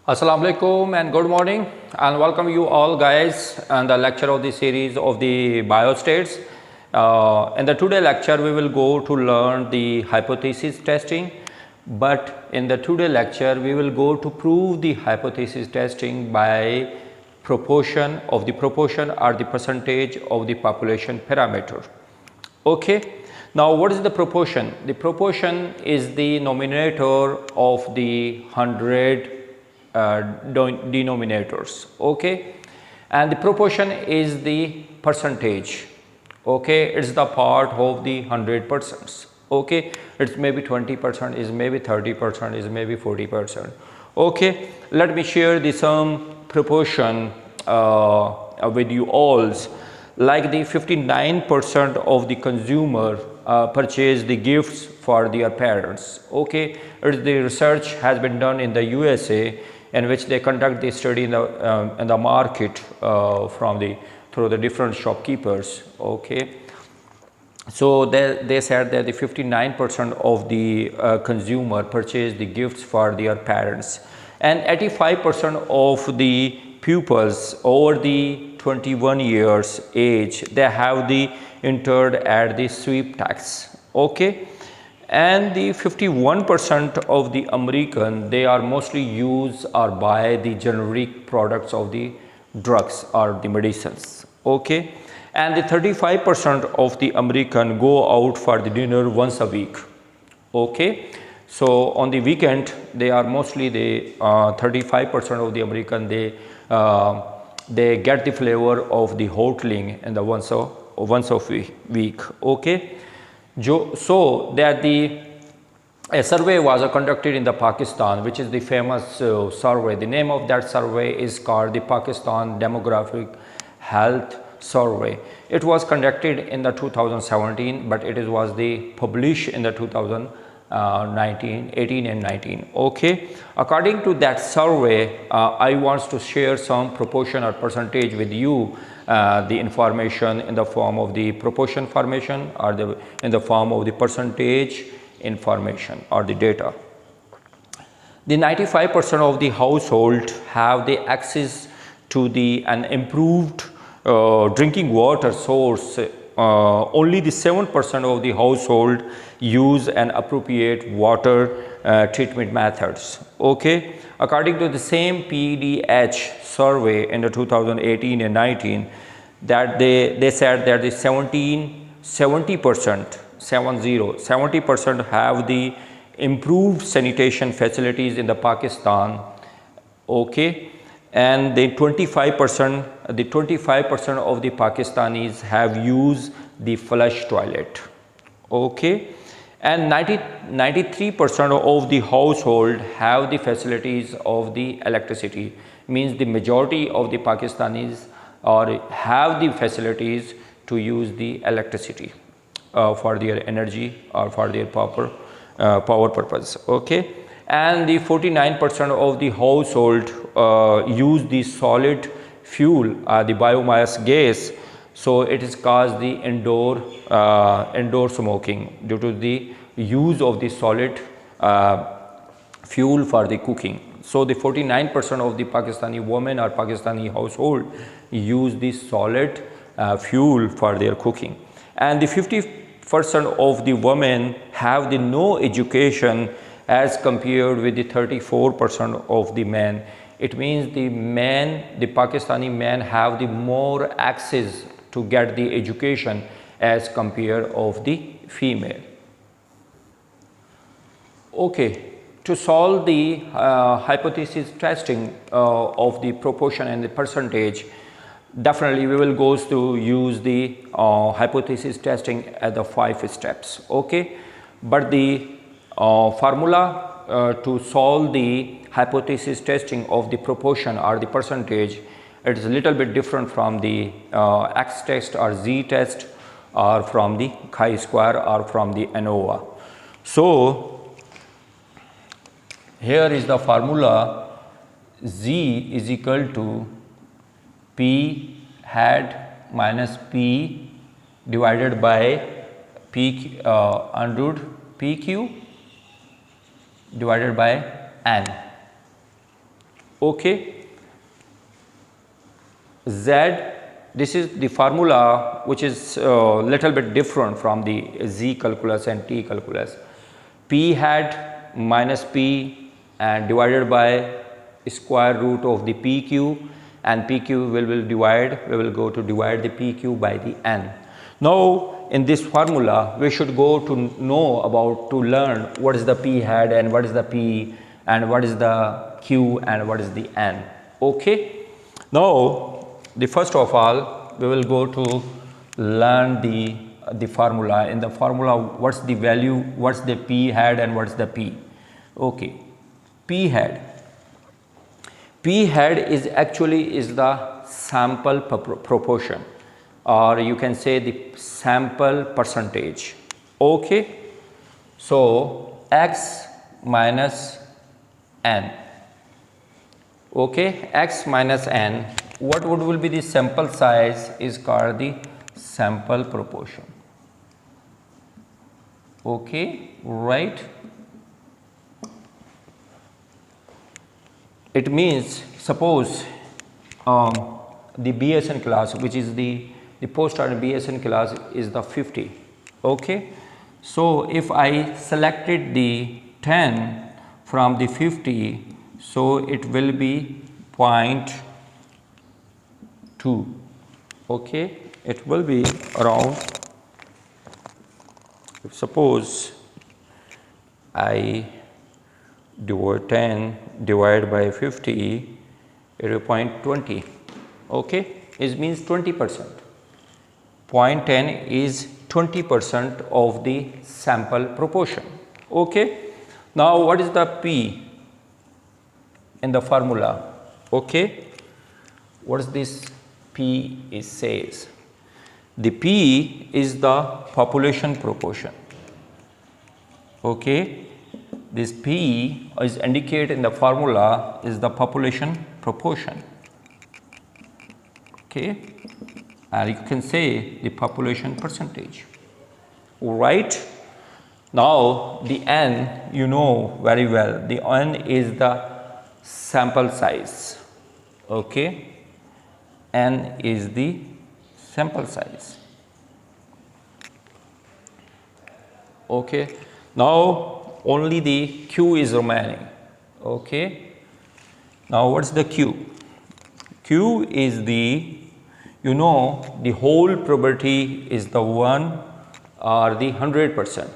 Assalamu alaikum and good morning, and welcome you all guys and the lecture of the series of the biostates. In the today lecture we will go to learn the hypothesis testing, but in the today lecture we will go to prove the hypothesis testing by proportion or the percentage of the population parameter. Okay, now what is the proportion? The proportion is the numerator of the 100 denominators. Okay, and the proportion is the percentage. Okay, it's the part of the 100%. Okay, it's maybe 20%, is maybe 30%, is maybe 40%. Okay, let me share the some proportion with you all. Like the 59% of the consumer purchase the gifts for their parents. Okay, the research has been done in the USA, in which they conduct the study in the market through the different shopkeepers. Okay, so they said that the 59% of the consumer purchase the gifts for their parents, and 85% of the pupils over the 21 years age, they have the entered at the sweep tax. Okay, and the 51% of the American, they are mostly use or buy the generic products of the drugs or the medicines. Okay, and the 35% of the American go out for the dinner once a week. Okay, so on the weekend they are mostly the 35% of the American, they get the flavor of the hoteling in the once a week. Okay, so that a survey was conducted in the Pakistan, which is the famous survey. The name of that survey is called the Pakistan Demographic Health Survey. It was conducted in the 2017, but it was published in the 18 and 19. Okay, according to that survey, I want to share some proportion or percentage with you, the information in the form of the proportion formation or in the form of the percentage information or the data. The 95% of the household have the access to an improved drinking water source. Only the 7% of the household use an appropriate water treatment methods. Okay, according to the same PDH survey in the 2018 and 19, that they said that the 70% have the improved sanitation facilities in the Pakistan. Okay, and the 25% of the Pakistanis have used the flush toilet. Okay, and 93% of the household have the facilities of the electricity. Means the majority of the Pakistanis have the facilities to use the electricity for their energy or for their power purpose. Okay, and the 49% of the household use the solid fuel, the biomass gas. So it is caused the indoor smoking due to the use of the solid fuel for the cooking. So the 49% of the Pakistani women or Pakistani household use the solid fuel for their cooking, and the 50% of the women have the no education as compared with the 34% of the men. It means the Pakistani men have the more access to get the education as compared of the female. Okay, to solve the hypothesis testing of the proportion and the percentage, definitely we will go to use the hypothesis testing at the 5 steps. Okay, but the formula to solve the hypothesis testing of the proportion or the percentage, it is a little bit different from the X test or Z test or from the chi-square or from the ANOVA. So here is the formula: Z is equal to P hat minus P divided by P under PQ divided by N. Okay. Z, this is the formula which is little bit different from the Z calculus and T calculus. P hat minus P and divided by square root of the PQ, and PQ we will go to divide the PQ by the N. Now in this formula we should go to learn what is the P hat and what is the P and what is the Q and what is the N. Okay. Now the first of all we will go to learn the formula. In the formula, what's the value, what's the P hat and what's the P. Okay. P hat is actually the sample proportion, or you can say the sample percentage. Okay. So X minus N. Okay, X minus N, what will be the sample size is called the sample proportion. Okay, right. It means suppose the BSN class, which is the post-started BSN class is the 50. Okay. So if I selected the 10 from the 50, so it will be 0.2. Okay, it will be around, suppose I do 10 divided by 50, it will be 0.20. Okay, it means 20%. 0.10 is 20% of the sample proportion. Okay. Now what is the P in the formula? Okay, what is this P is says? The P is the population proportion. Okay, this P is indicated in the formula is the population proportion. Okay, and you can say the population percentage. Right. Now the N, you know very well, the N is the sample size. Okay, N is the sample size. Okay, now only the Q is remaining. Okay, now what's the Q? Q is the, you know, the whole probability is the 1 or the 100%.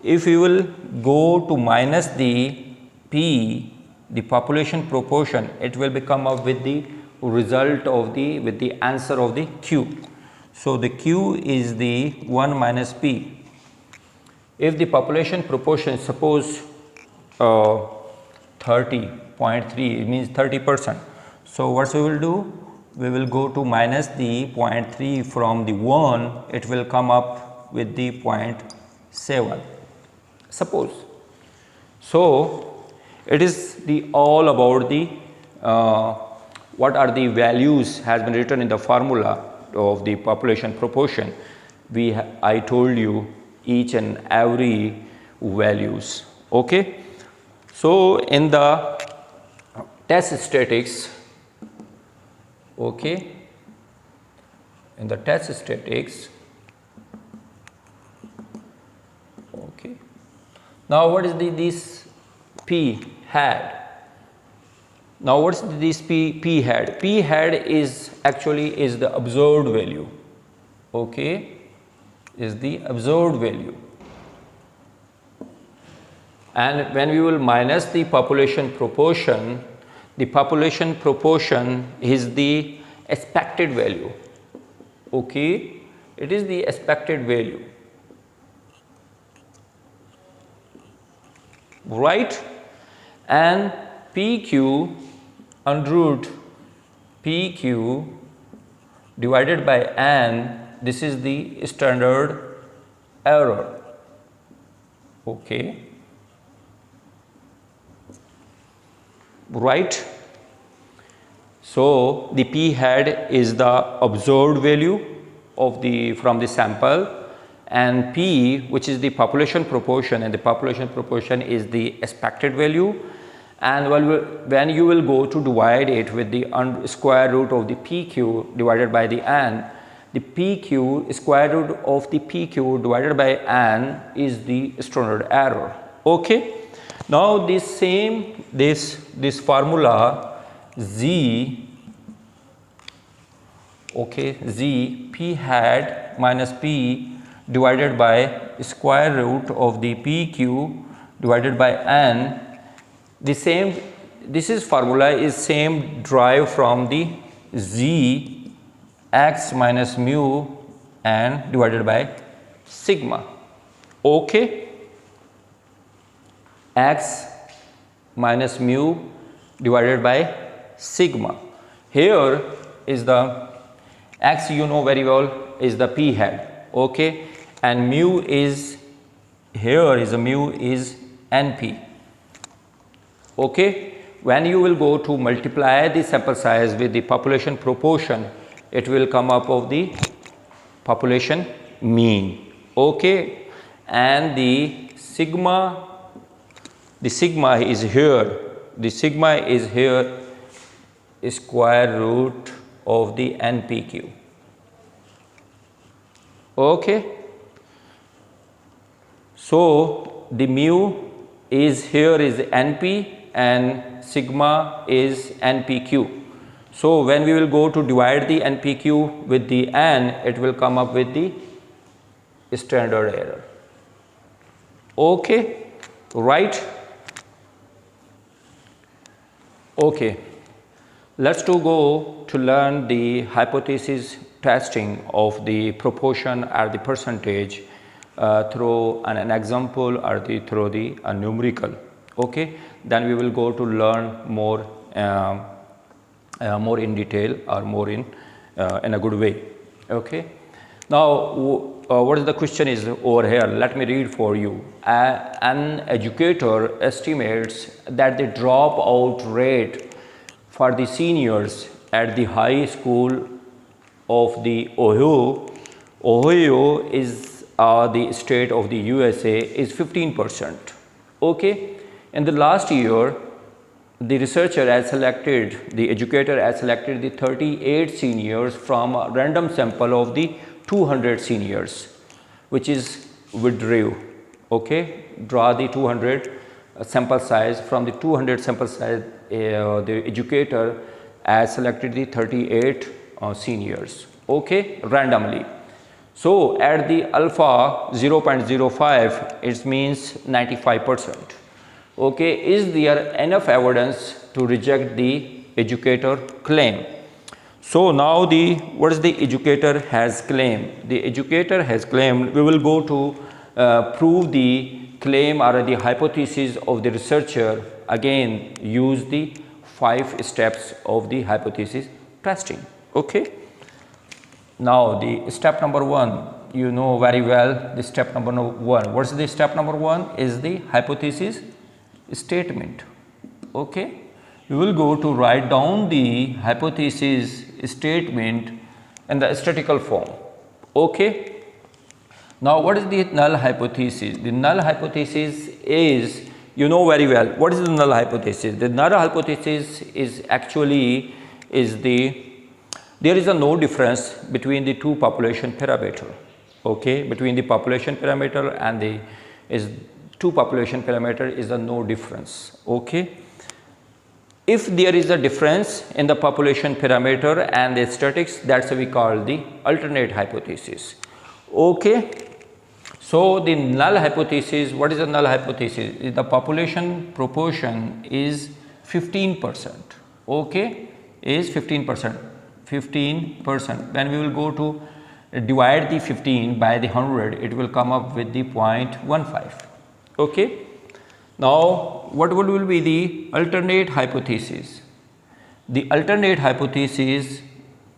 If you will go to minus the P, the population proportion, it will become up with the result of the answer of the Q. So the Q is the 1 minus P. If the population proportion, suppose 30.3, it means 30%. So what we will do? We will go to minus the 0.3 from the 1, it will come up with the 0.7. Suppose. So it is the all about the what are the values has been written in the formula of the population proportion. I told you each and every values. Okay. So in the test statistics, okay, in the test statistics, okay. Now what is this P hat? Now what's this P hat? P hat is actually is the observed value. Okay, is the observed value. And when we will minus the population proportion is the expected value. Okay, it is the expected value. Right. And PQ under root PQ divided by N, this is the standard error. Okay. Right. So the P hat is the observed value of from the sample, and P, which is the population proportion, and the population proportion is the expected value, and when you will go to divide it with the square root of the PQ divided by the N, the PQ square root of the PQ divided by N is the standard error. Okay. Now this formula Z, okay, Z P hat minus P divided by square root of the PQ divided by N, this formula is same derived from the Z x minus mu N divided by sigma. Okay. X minus mu divided by sigma. Here is the x, you know very well, is the P hat, okay, and mu is, here is a mu is NP. Okay. When you will go to multiply the sample size with the population proportion, it will come up of the population mean. Okay. And the sigma is here, the sigma is here square root of the NPQ. Okay. So the mu is here is NP and sigma is NPQ. So when we will go to divide the NPQ with the N, it will come up with the standard error. Okay, right? Okay, let's go to learn the hypothesis testing of the proportion or the percentage through an example or through the numerical. Okay, then we will go to learn more more in detail or more in a good way. Okay. Now what is the question is over here? Let me read for you. An educator estimates that the dropout rate for the seniors at the high school of the Ohio is the state of the USA is 15%. Okay. In the last year, the researcher has selected, the educator has selected the 38 seniors from a random sample of the 200 seniors, which is withdrew. Okay, draw the 200 sample size. From the 200 sample size, the educator has selected the 38 seniors. Okay, randomly. So at the alpha 0.05, it means 95%. Okay, is there enough evidence to reject the educator claim? So now what is the educator has claimed? The educator has claimed, we will go to prove the claim or the hypothesis of the researcher. Again, use the 5 steps of the hypothesis testing. Okay. Now the step number 1, you know very well the step number 1. What is the step number 1? Is the hypothesis statement. Okay, we will go to write down the hypothesis statement in the statistical form. Okay. Now what is the null hypothesis? The null hypothesis is, you know very well, what is the null hypothesis? The null hypothesis is actually there is no difference between the two population parameter. Okay, between the population parameter and the two population parameter is a no difference. Okay. If there is a difference in the population parameter and the statistics, that's what we call the alternate hypothesis. Okay. So the null hypothesis, what is the null hypothesis? Is the population proportion is 15%. Okay, is 15%. 15%. When we will go to divide the 15 by the 100, it will come up with the 0.15. Okay. Now what will be the alternate hypothesis? The alternate hypothesis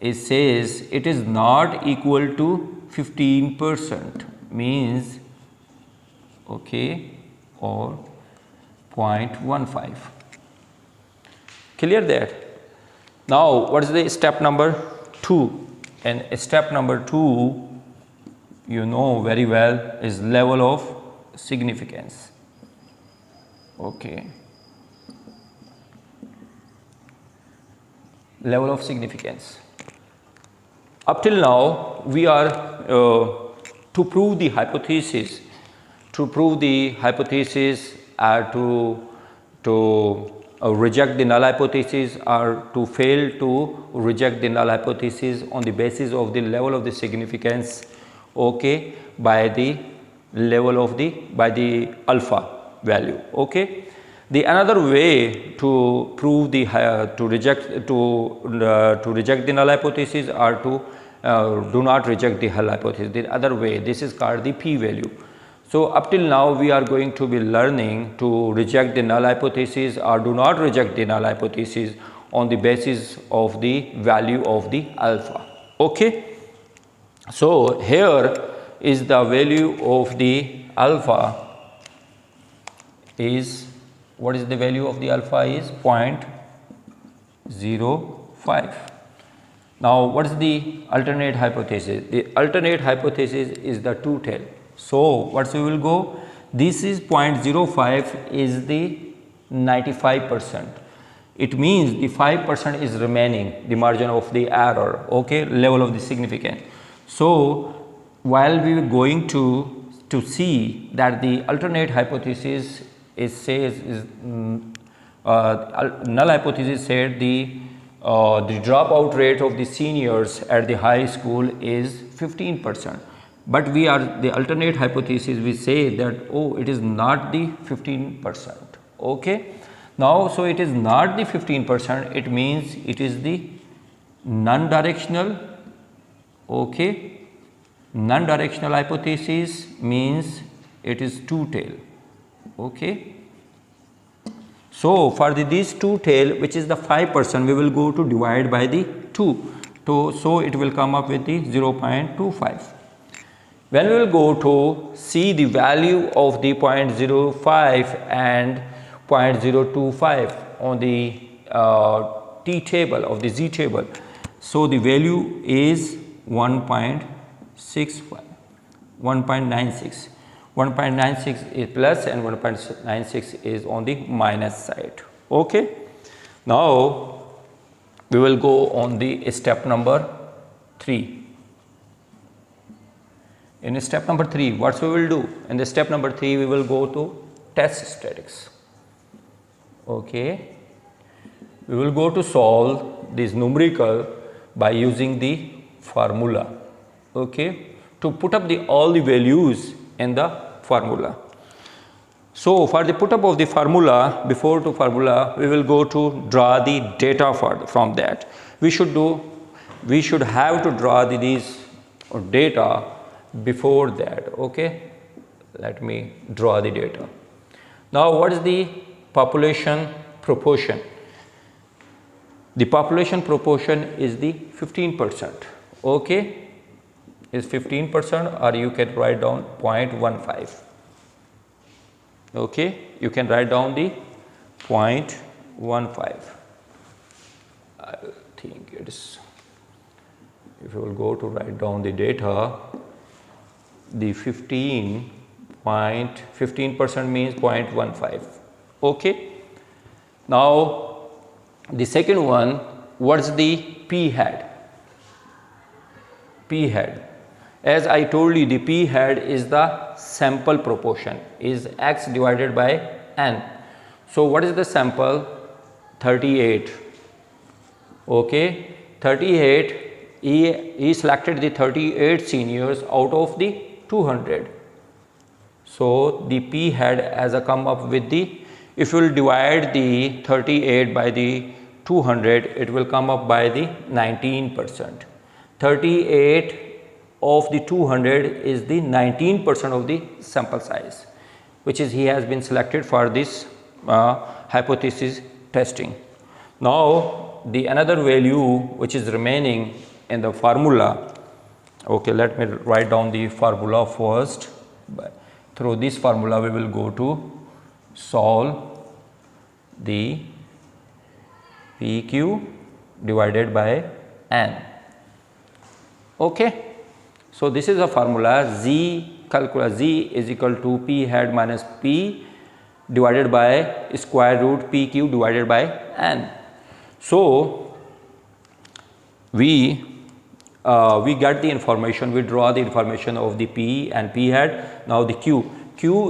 says it is not equal to 15%, means okay, or 0.15. Clear that? Now what is the step number 2? And step number 2, you know very well, is level of significance. Okay, level of significance. Up till now we are to prove the hypothesis, to reject the null hypothesis or to fail to reject the null hypothesis on the basis of the level of the significance, okay, by the level of the alpha value, okay. The another way to prove the to reject the null hypothesis or to do not reject the null hypothesis, the other way, this is called the p value. So up till now we are going to be learning to reject the null hypothesis or do not reject the null hypothesis on the basis of the value of the alpha, okay. So here is the value of the alpha is, what is the value of the alpha is 0.05. Now what is the alternate hypothesis? The alternate hypothesis is the two-tail. So what we will go, this is 0.05 is the 95%. It means the 5% is remaining, the margin of the error, okay, level of the significance. So while we were going to see that the alternate hypothesis null hypothesis said the dropout rate of the seniors at the high school is 15%. But the alternate hypothesis, we say that, oh, it is not the 15%, okay. Now, so it is not the 15%, it means it is the non-directional, okay. Non-directional hypothesis means it is two-tail, okay. So for these two-tail, which is the 5%, we will go to divide by the 2, so it will come up with the 0.25. When we will go to see the value of the 0.05 and 0.025 on the T table of the Z table, so the value is 1.65, 1.96. 1.96 is plus and 1.96 is on the minus side, okay. Now we will go on the step number 3. In step number 3, what we will do? In the step number 3, we will go to test statistics, okay. We will go to solve this numerical by using the formula, okay, to put up all the values in the formula. So for the put up of the formula, before to formula, we will go to draw the data from that. We should have to draw these data before that, okay. Let me draw the data. Now what is the population proportion? The population proportion is the 15%, okay, is 15%, or you can write down 0.15, okay, you can write down the 0.15. I think it is, if you will go to write down the data, the 15% means 0.15, okay. Now the second one, what's the p hat? P hat, as I told you, the p hat is the sample proportion, is x divided by n. So what is the sample? 38, okay. 38, he selected the 38 seniors out of the 200. So the p hat as a come up with the, if you will divide the 38 by the 200, it will come up by the 19%. 38 of the 200 is the 19% of the sample size, which is he has been selected for this hypothesis testing. Now the another value which is remaining in the formula, okay, let me write down the formula first. Through this formula we will go to solve the PQ divided by n, okay. So this is a formula, Z is equal to p hat minus p divided by square root PQ divided by n. So we get the information, we draw the information of the P and P hat. Now the Q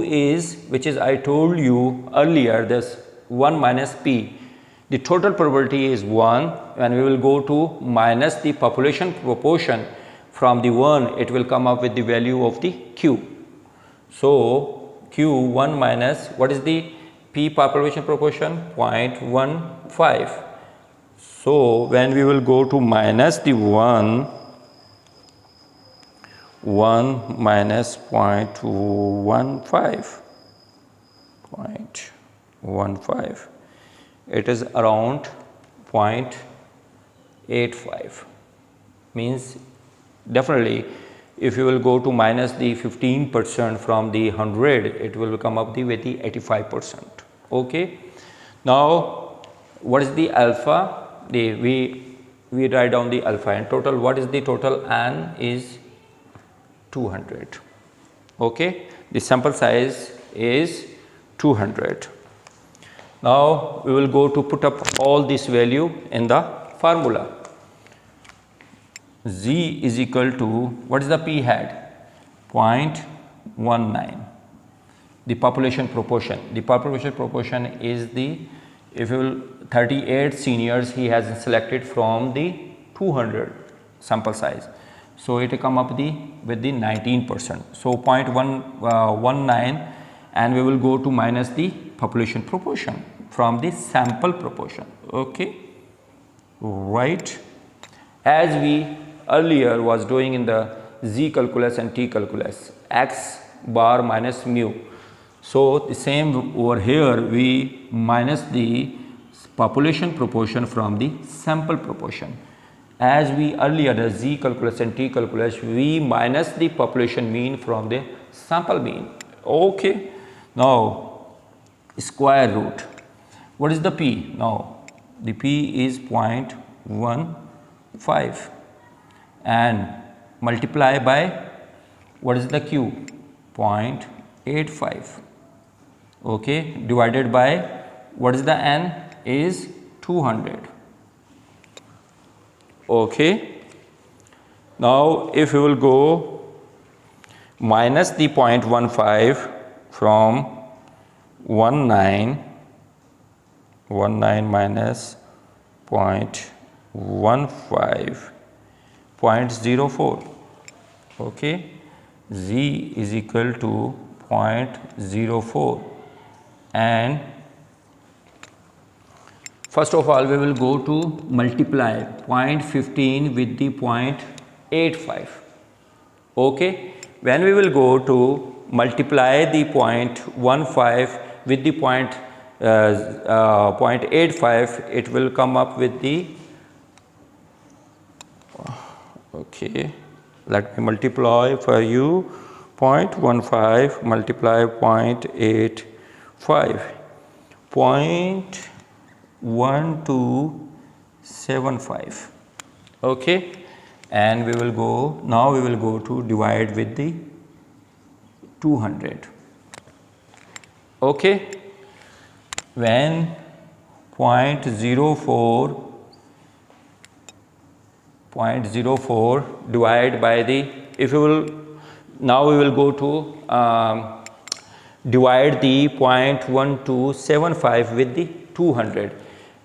is, which is I told you earlier, this 1 minus P. The total probability is 1, and we will go to minus the population proportion from the 1, it will come up with the value of the Q. So Q 1 minus, what is the P population proportion? 0.15. So when we will go to minus the 1 minus 0.15, it is around 0.85. Means definitely if you will go to minus the 15% from the 100, it will come up with the 85%. Okay. Now what is the alpha? We write down the alpha and total. What is the total? N is 200. Okay. The sample size is 200. Now we will go to put up all this value in the formula. Z is equal to, what is the P hat? 0.19. The population proportion. The population proportion is the, if you will, 38 seniors he has selected from the 200 sample size. So it will come up with the 19%. So 0.19, and we will go to minus the population proportion from the sample proportion. Okay, right, as we earlier was doing in the Z calculus and T calculus, X bar minus mu. So the same over here, we minus the population proportion from the sample proportion. As we earlier the Z calculus and T calculus, we minus the population mean from the sample mean. Okay. Now square root. What is the P? Now the P is 0.15 and multiply by, what is the Q? 0.85. Okay, divided by, what is the N? Is 200. Okay. Now if we will go minus the 0.15 from 19 minus 0.15, 0.04. Okay, Z is equal to 0.04, and first of all we will go to multiply 0.15 with the 0.85. Okay, when we will go to multiply the 0.15 with the 0.85, it will come up with the, okay, let me multiply for you. 0.15 multiply 0.85, 0.1275. Okay, and we will go, now we will go to divide with the 200. Okay, when 0.04 divide by the, if you will, now we will go to divide the 0.1275 with the 200.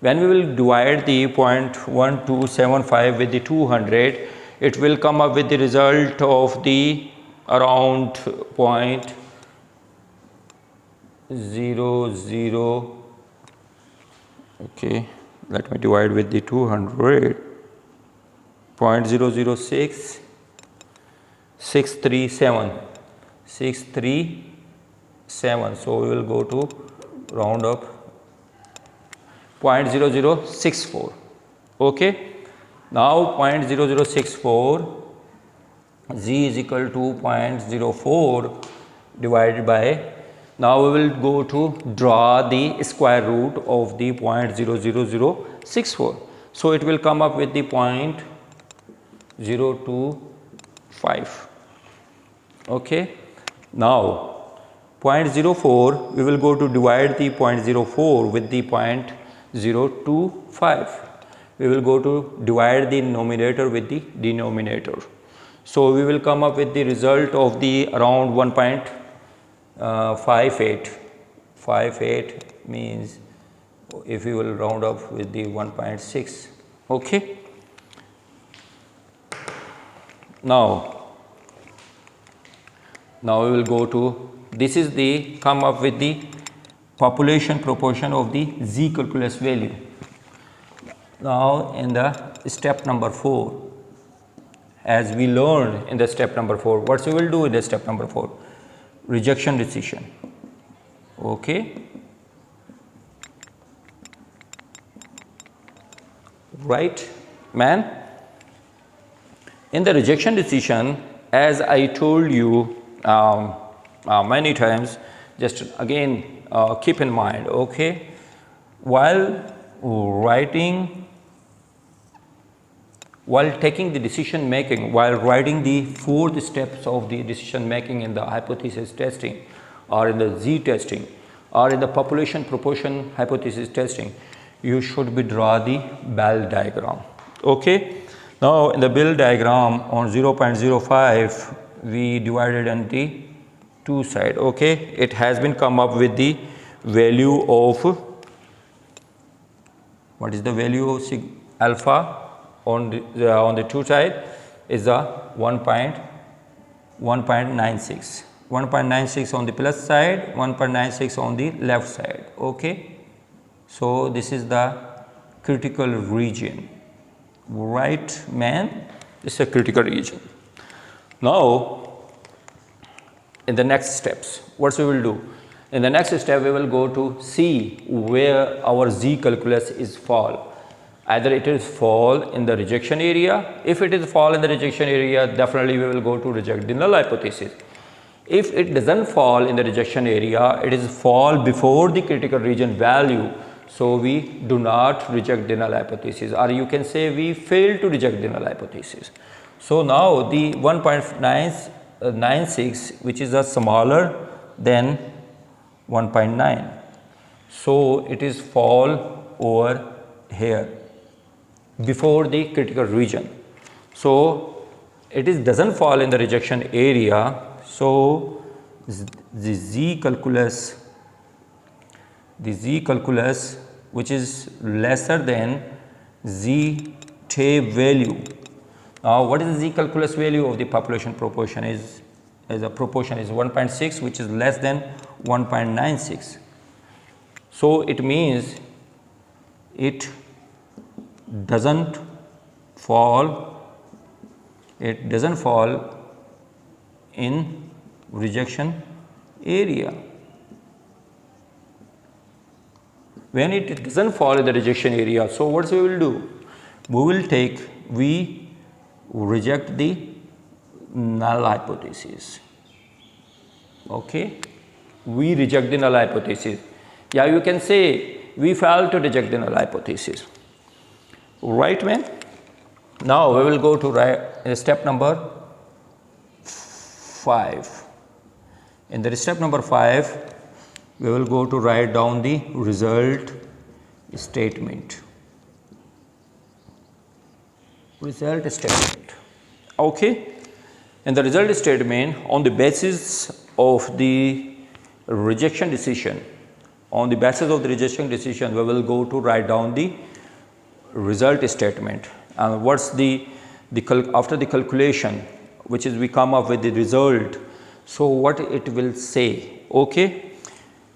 When we will divide the 0.1275 with the 200, it will come up with the result of the around 0.00. Okay, let me divide with the 200. 0.006 637. So we will go to round up 0.0064. Okay, now 0.0064, Z is equal to 0.04 divided by, now we will go to draw the square root of the 0.00064. So it will come up with the 0.025. Okay, now 0.04, we will go to divide the 0.04 with the 0.025. we will go to divide the numerator with the denominator. So we will come up with the result of the around 1.58. 58 means if we will round up with the 1.6. Okay. Now we will go to, this is the come up with the population proportion of the Z calculus value. Now in the step number 4, as we learned in the step number 4, what we will do in the step number 4? Rejection decision. Okay. Right, man? In the rejection decision, as I told you many times, just again keep in mind, okay, while taking the decision making, while writing the 4 steps of the decision making in the hypothesis testing or in the Z testing or in the population proportion hypothesis testing, you should be draw the Bell diagram. Okay. Now in the Bell diagram on 0.05 we divided on the 2 side. Okay. It has been come up with the value of, what is the value of alpha on the 2 side is a 1.96. 1.96 on the plus side, 1.96 on the left side. Okay. So this is the critical region, right, man? This is a critical region. Now in the next steps, what we will do? In the next step we will go to see where our Z calculus is fall. Either it is fall in the rejection area. If it is fall in the rejection area, definitely we will go to reject the null hypothesis. If it doesn't fall in the rejection area, it is fall before the critical region value. So we do not reject the null hypothesis, or you can say we fail to reject the null hypothesis. So now the 1.96, which is a smaller than 1.9. So it is fall over here before the critical region. So it is doesn't fall in the rejection area. So the Z calculus which is lesser than Z tape value. Now what is the Z calculus value of the population proportion is, as a proportion is 1.6, which is less than 1.96. So it means it doesn't fall in rejection area. When it doesn't fall in the rejection area, so what we will do? We reject the null hypothesis. Okay, we reject the null hypothesis. Yeah, you can say we fail to reject the null hypothesis. Right, man? Now we will go to step number 5. In the step number 5, we will go to write down the result statement. Okay. In the result statement, on the basis of the rejection decision, we will go to write down the result statement. And what's the after the calculation, which is we come up with the result. So what it will say? Okay.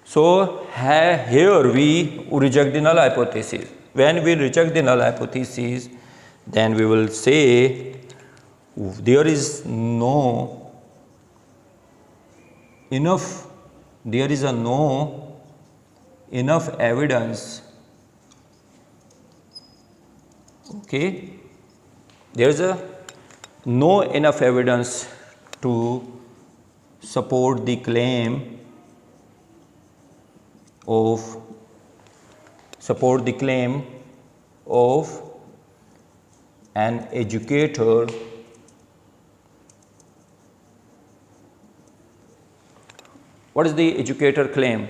So here we reject the null hypothesis. When we reject the null hypothesis, then we will say there is no enough evidence. Okay, there is no enough evidence to support the claim of an educator What is the educator claim?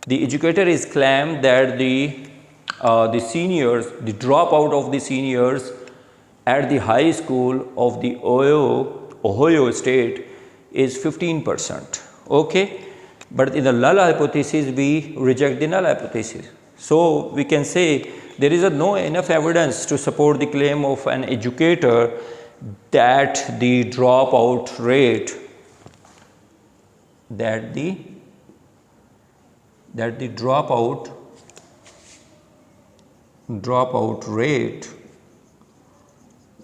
The educator is claimed that the the seniors, the dropout of the seniors at the high school of the Ohio state is 15%. Okay, but in the null hypothesis we reject the null hypothesis. So we can say there is no enough evidence to support the claim of an educator that the dropout rate dropout rate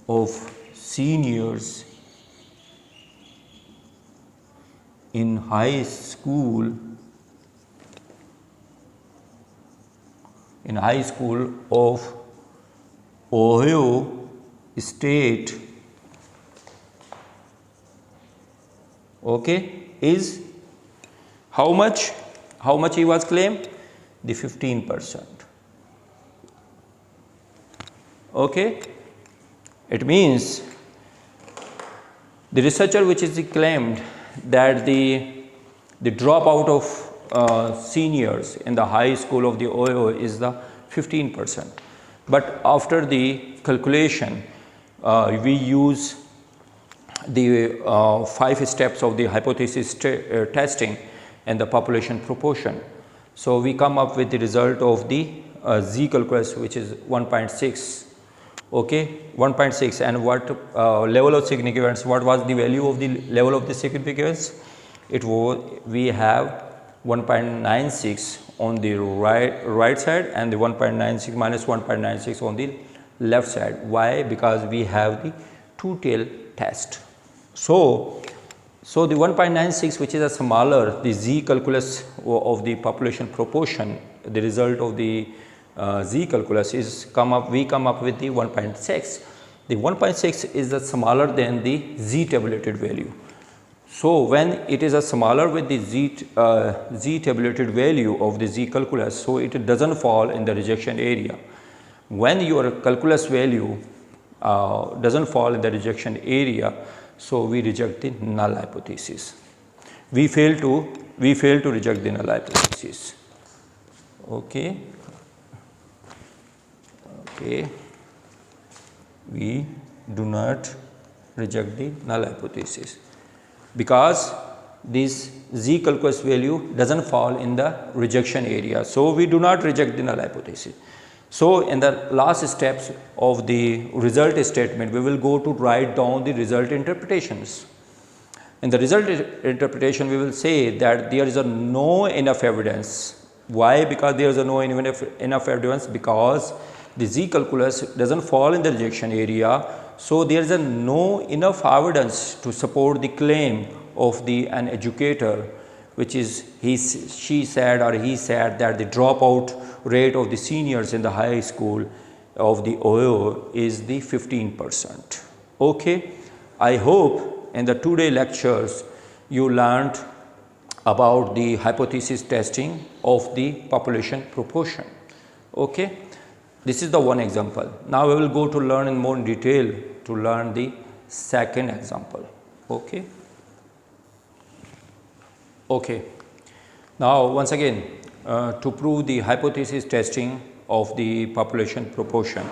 of seniors in high school of Ohio state, okay, is how much? How much he was claimed? The 15%. Okay, it means the researcher which is claimed that the dropout of seniors in the high school of the Ohio is the 15%, but after the calculation we use the 5 steps of the hypothesis testing and the population proportion. So we come up with the result of the Z calculus, which is 1.6. Okay, 1.6. And what level of significance, what was the value of the level of the significance? It was, we have 1.96 on the right side and the 1.96 minus 1.96 on the left side. Why? Because we have the two-tail test. So the 1.96, which is a smaller, the Z calculus of the population proportion, the result of the Z calculus is we come up with the 1.6. The 1.6 is the smaller than the Z tabulated value. So when it is a smaller with the Z tabulated value of the Z calculus, so it doesn't fall in the rejection area. When your calculus value doesn't fall in the rejection area, so we reject the null hypothesis. We fail to reject the null hypothesis. Okay. We do not reject the null hypothesis because this Z calculus value doesn't fall in the rejection area. So we do not reject the null hypothesis. So in the last steps of the result statement, we will go to write down the result interpretations. In the result interpretation, we will say that there is no enough evidence. Why? Because there is no enough evidence because the Z calculus doesn't fall in the rejection area. So there is no enough evidence to support the claim of an educator, which is she said or he said that the dropout rate of the seniors in the high school of the Ohio is the 15%. Okay, I hope in the 2-day lectures you learned about the hypothesis testing of the population proportion. Okay, this is the one example. Now we will go to learn in more detail to learn the second example. Okay. Okay. Now once again, to prove the hypothesis testing of the population proportion,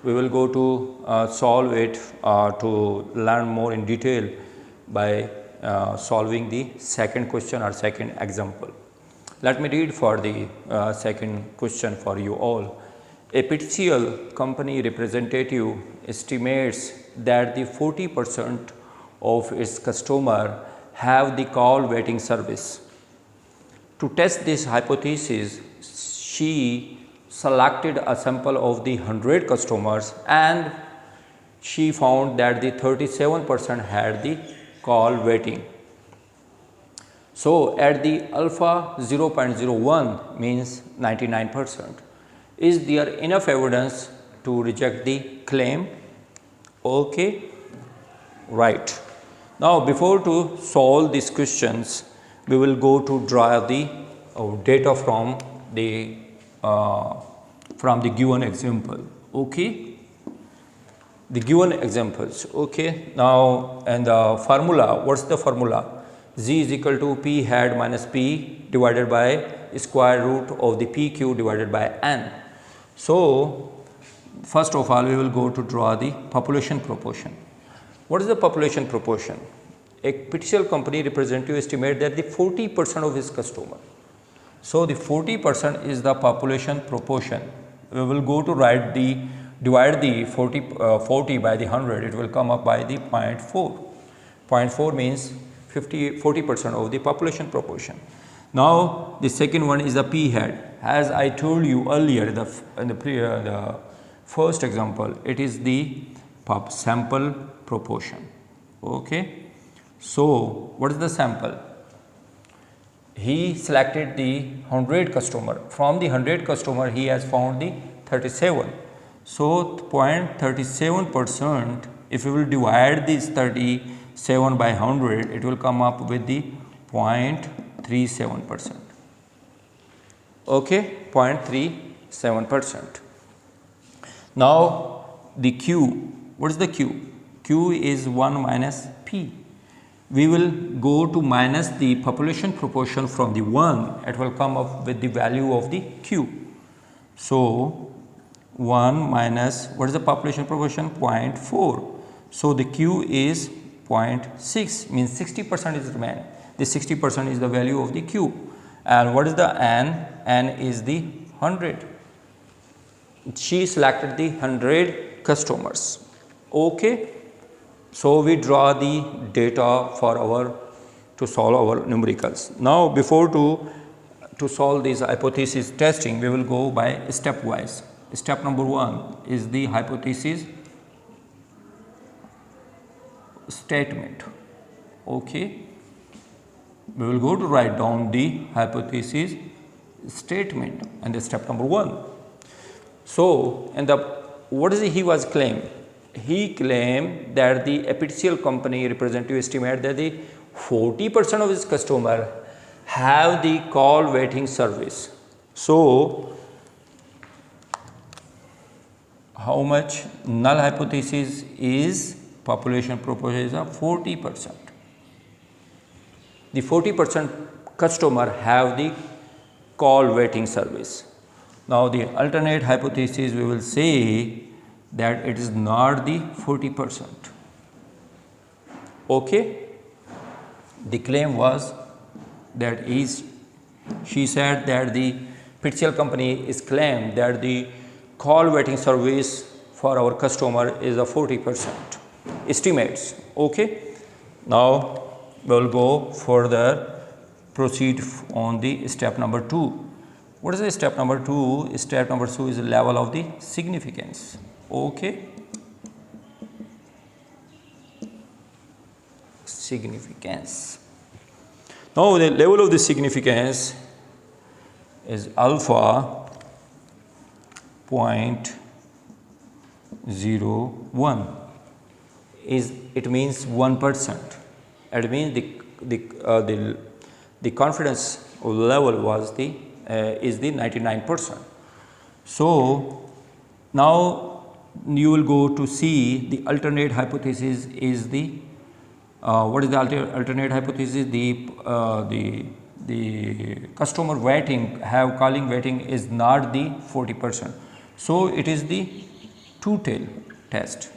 we will go to solve it to learn more in detail by solving the second question or second example. Let me read for the second question for you all. A petroleum company representative estimates that the 40% of its customers have the call waiting service. To test this hypothesis, she selected a sample of the 100 customers and she found that the 37% had the call waiting. So at the alpha 0.01 means 99%. Is there enough evidence to reject the claim? Okay, right. Now before to solve these questions, we will go to draw the data from the given example. Okay, the given examples. Okay, now and the formula, what's the formula? Z is equal to P hat minus P divided by square root of the PQ divided by N. So first of all we will go to draw the population proportion. What is the population proportion? A PTCL company representative estimate that the 40% of his customer. So the 40% is the population proportion. We will go to write the divide the 40 by the 100, it will come up by the 0.4. 0.4 means 40% of the population proportion. Now the second one is the p hat. As I told you earlier in the first example, it is the sample proportion. Okay. So what is the sample? He selected the 100 customer. From the 100 customer he has found the 37. So 0.37%, if we will divide this 37 by 100, it will come up with the 0.37%. Okay, 0.37%. Now the Q, what is the Q? Q is 1 minus P. We will go to minus the population proportion from the 1, it will come up with the value of the Q. So 1 minus, what is the population proportion? 0.4. So the Q is 0.6, means 60% is remain. The 60% is the value of the Q. And what is the N? N is the 100. She selected the 100 customers. Okay. So we draw the data for to solve our numericals. Now before to solve this hypothesis testing, we will go by stepwise. Step number 1 is the hypothesis statement. Okay. We will go to write down the hypothesis statement and the step number 1. So and what is he was claimed? He claimed that the PTCL company representative estimate that the 40% of his customer have the call waiting service. So how much? Null hypothesis is population proportion is a 40%. The 40% customer have the call waiting service. Now the alternate hypothesis we will say that it is not the 40%. Okay. The claim was that she said that the PTCL company is claimed that the call waiting service for our customer is a 40% estimates. Okay. Now we will go further, proceed on the step number 2. What is the step number 2? Step number 2 is the level of the significance. Okay. Significance. Now the level of the significance is alpha 0.01. It means 1%. It means the confidence level was is the 99%. So now you will go to see the alternate hypothesis is the what is the alternate hypothesis? The customer waiting calling waiting is not the 40%. So it is the two-tail test.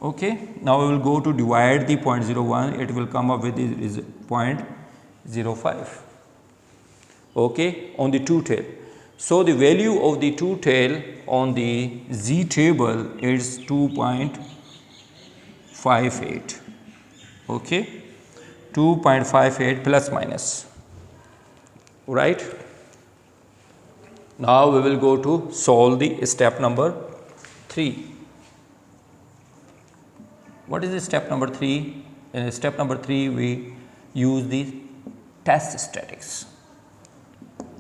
Okay. Now we will go to divide the 0.01. It will come up with is 0.05. Okay, on the two-tail. So the value of the two-tail on the Z table is 2.58. Okay, 2.58 plus minus. Right. Now we will go to solve the step number 3. What is the step number 3? In step number 3 we use the test statics.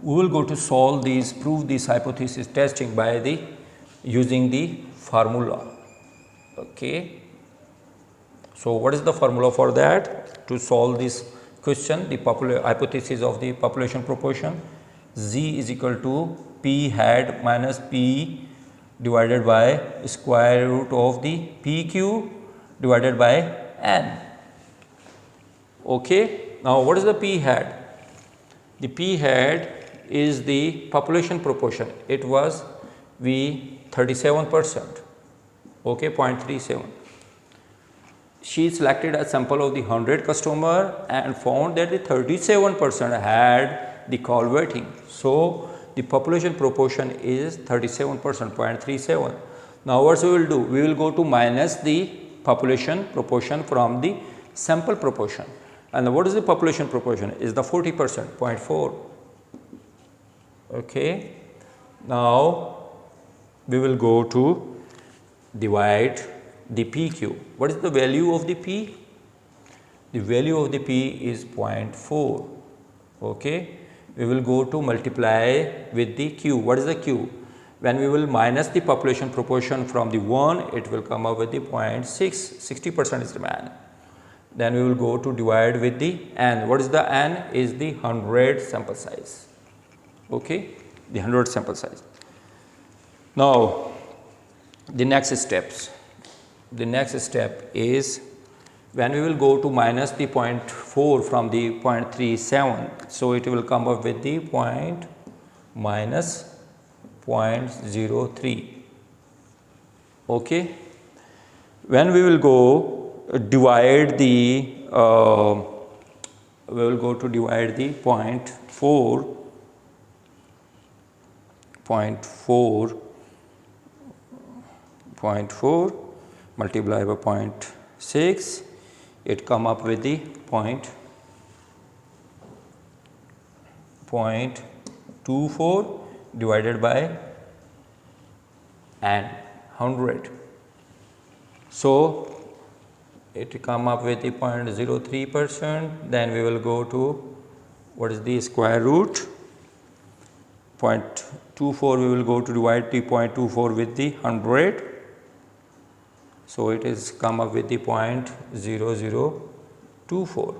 We will go to solve these, prove this hypothesis testing by using the formula. Okay. So what is the formula for that? To solve this question, the hypothesis of the population proportion, Z is equal to P hat minus P divided by square root of the PQ divided by N. Okay. Now what is the P hat? The P hat is the population proportion. It was V 37%, okay, 0.37. She selected a sample of the 100 customer and found that the 37% had the call waiting. So, the population proportion is 37%, 0.37. Now, what we will do? We will go to minus the population proportion from the sample proportion. And what is the population proportion? Is the 40%, 0.4. Okay. Now, we will go to divide the PQ. What is the value of the P? The value of the P is 0.4. Okay. We will go to multiply with the Q. What is the Q? When we will minus the population proportion from the 1, it will come up with the 0.6, 60% is the man. Then we will go to divide with the N. What is the N? Is the 100 sample size. Okay, the 100 sample size. Now, the next steps. The next step is when we will go to minus the 0.4 from the 0.37. So, it will come up with the minus 0.03. Okay. When we will go divide the we will go to divide the 0.4 multiply by 0.6, it come up with the 0.24 divided by N 100. So, it come up with the 0.03%. Then we will go to what is the square root 0.24. We will go to divide the 0.24 with the 100. So, it is come up with the 0.0024.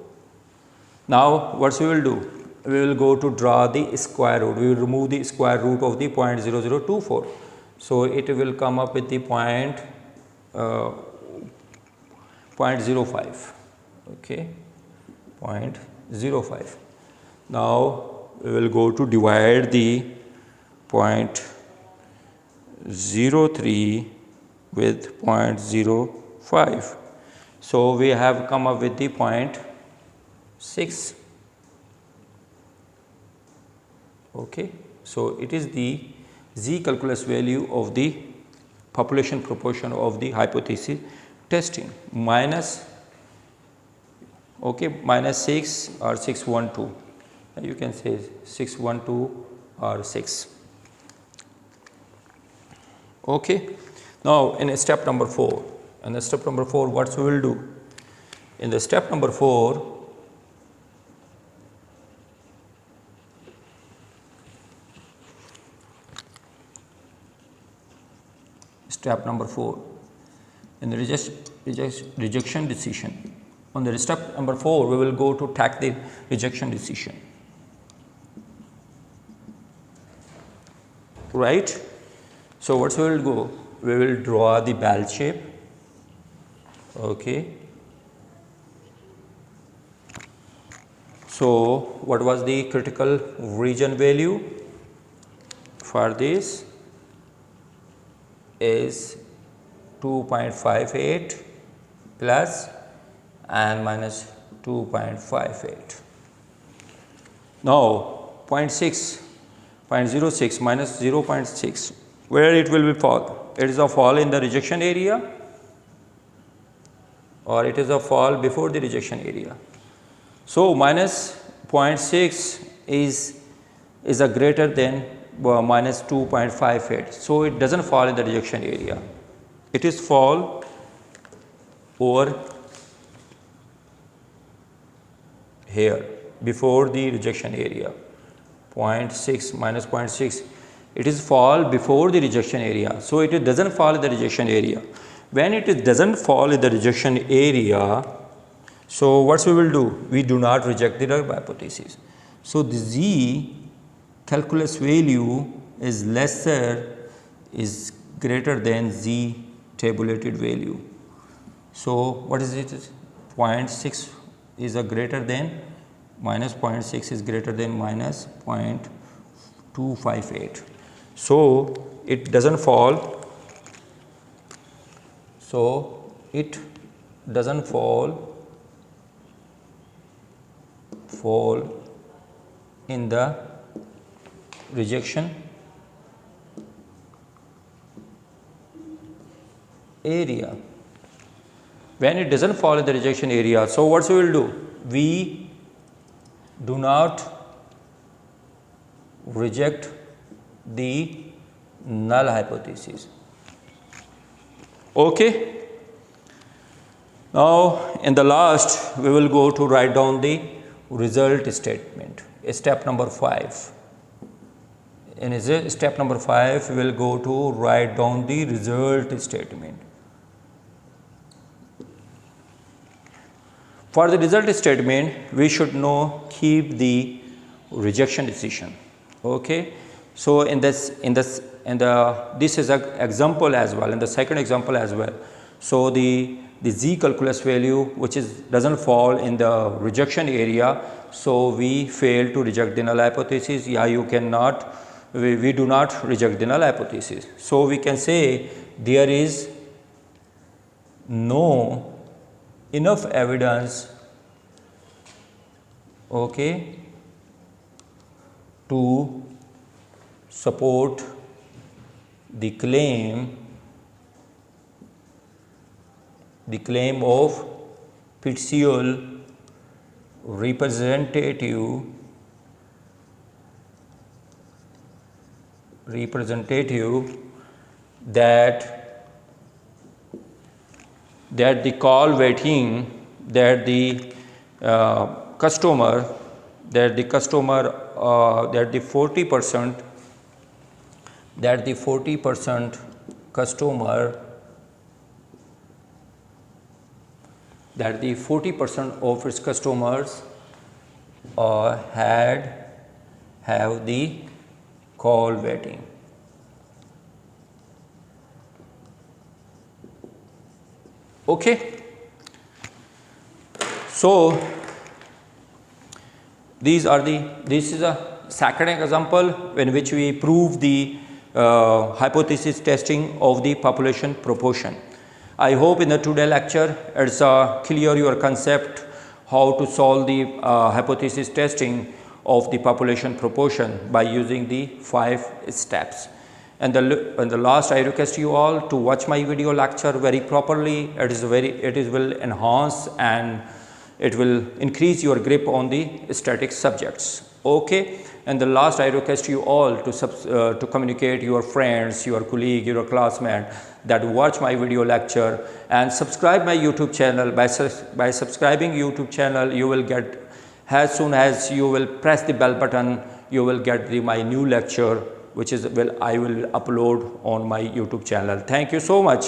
Now, what we will do? We will go to draw the square root. We will remove the square root of the 0.0024. So, it will come up with the 0.05. Okay, 0.05. Now, we will go to divide the 0.03 with 0.05. So, we have come up with the 0.6. Okay. So, it is the Z calculus value of the population proportion of the hypothesis testing minus, okay, minus 6 or 612. You can say 612 or 6. Okay. Now, in step number 4, what we will do? In the step number 4, in the rejection decision. On the step number 4, we will go to take the rejection decision. Right. So, what we will go? We will draw the bell shape. Okay. So, what was the critical region value for this? Is 2.58 plus and minus 2.58. Now, 0.06 minus 0.6, where it will be fall? It is a fall in the rejection area, or it is a fall before the rejection area. So, minus 0.6 is a greater than minus 2.58. So, it does not fall in the rejection area. It is fall over here before the rejection area. 0.6 minus 0.6, it is fall before the rejection area. So, it does not fall in the rejection area. When it does not fall in the rejection area, so what we will do? We do not reject the drug hypothesis. So, the Z calculus value is is greater than Z tabulated value. So, what is it? 0.6 is a greater than minus 0.6 is greater than minus 258. So it doesn't fall. So it doesn't fall in the rejection area. When it doesn't fall in the rejection area, so what we will do? We do not reject the null hypothesis. Okay. Now in the last we will go to write down the result statement. Step number 5. In step number 5 we will go to write down the result statement. For the result statement we should keep the rejection decision. Okay. So this is an example as well, in the second example as well. So the Z calculus value which doesn't fall in the rejection area, so we fail to reject the null hypothesis. Yeah, you cannot, we do not reject the null hypothesis. So we can say there is no enough evidence, okay, to support the claim of partial representative that the call waiting, that the customer, that the 40% customer, that the 40% of its customers have the call waiting. Okay. So this is a second example in which we prove the hypothesis testing of the population proportion. I hope in the today lecture it's clear your concept how to solve the hypothesis testing of the population proportion by using the 5 steps. And the last, I request you all to watch my video lecture very properly. It will enhance and it will increase your grip on the static subjects. Okay. And the last, I request you all to communicate your friends, your colleague, your classmate that watch my video lecture, and subscribe my YouTube channel. By subscribing YouTube channel, you will get, as soon as you will press the bell button, you will get my new lecture, which I will upload on my YouTube channel. Thank you so much.